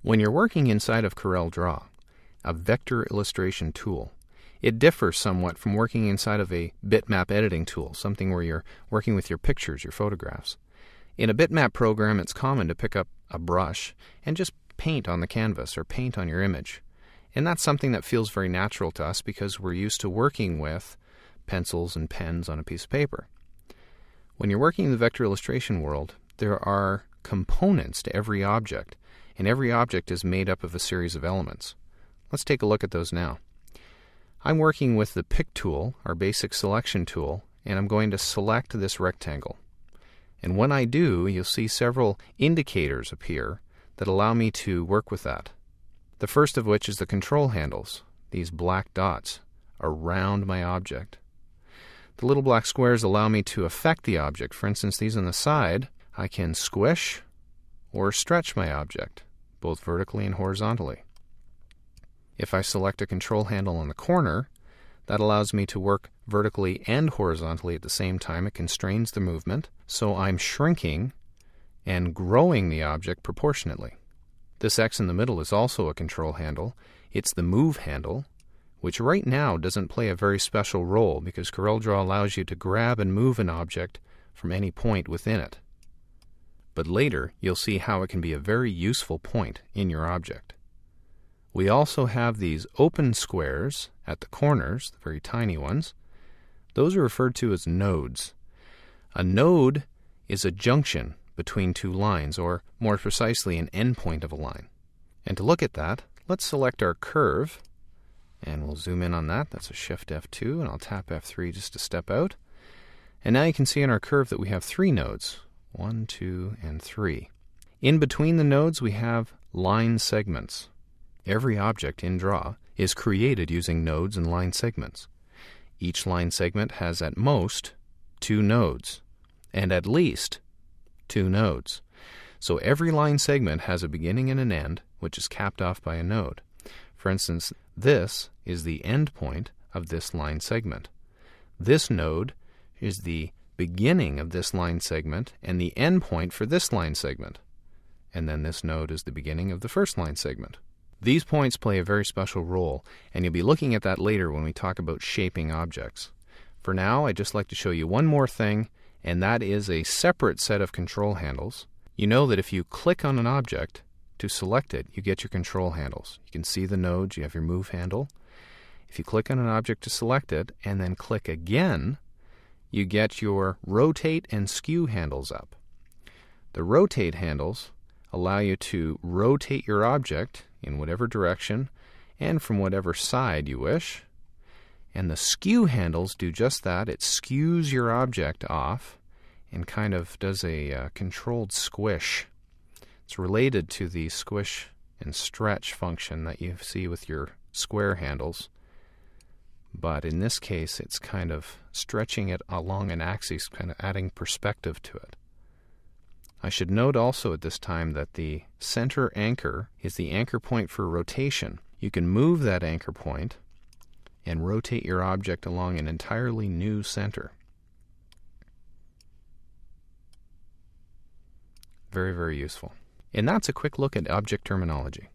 When you're working inside of CorelDRAW, a vector illustration tool, it differs somewhat from working inside of a bitmap editing tool, something where you're working with your pictures, your photographs. In a bitmap program, it's common to pick up a brush and just paint on the canvas or paint on your image. And that's something that feels very natural to us because we're used to working with pencils and pens on a piece of paper. When you're working in the vector illustration world, there are components to every object, and every object is made up of a series of elements. Let's take a look at those now. I'm working with the Pick tool, our basic selection tool, and I'm going to select this rectangle. And when I do, you'll see several indicators appear that allow me to work with that. The first of which is the control handles, these black dots around my object. The little black squares allow me to affect the object. For instance, these on the side, I can squish or stretch my object, both vertically and horizontally. If I select a control handle on the corner, that allows me to work vertically and horizontally at the same time. It constrains the movement, so I'm shrinking and growing the object proportionately. This X in the middle is also a control handle. It's the move handle, which right now doesn't play a very special role because CorelDRAW allows you to grab and move an object from any point within it. But later, you'll see how it can be a very useful point in your object. We also have these open squares at the corners, the very tiny ones. Those are referred to as nodes. A node is a junction between two lines, or more precisely, an endpoint of a line. And to look at that, let's select our curve, and we'll zoom in on that. That's a Shift F2, and I'll tap F3 just to step out. And now you can see in our curve that we have three nodes, 1, 2, and 3. In between the nodes, we have line segments. Every object in Draw is created using nodes and line segments. Each line segment has at most 2 nodes, and at least 2 nodes. So every line segment has a beginning and an end, which is capped off by a node. For instance, this is the end point of this line segment. This node is the beginning of this line segment and the end point for this line segment. And then this node is the beginning of the first line segment. These points play a very special role, and you'll be looking at that later when we talk about shaping objects. For now, I'd just like to show you one more thing, and that is a separate set of control handles. You know that if you click on an object to select it, you get your control handles. You can see the nodes, you have your move handle. If you click on an object to select it, and then click again, you get your rotate and skew handles up. The rotate handles allow you to rotate your object in whatever direction and from whatever side you wish. And the skew handles do just that. It skews your object off and kind of does a controlled squish. It's related to the squish and stretch function that you see with your square handles. But in this case, it's kind of stretching it along an axis, kind of adding perspective to it. I should note also at this time that the center anchor is the anchor point for rotation. You can move that anchor point and rotate your object along an entirely new center. Very, very useful. And that's a quick look at object terminology.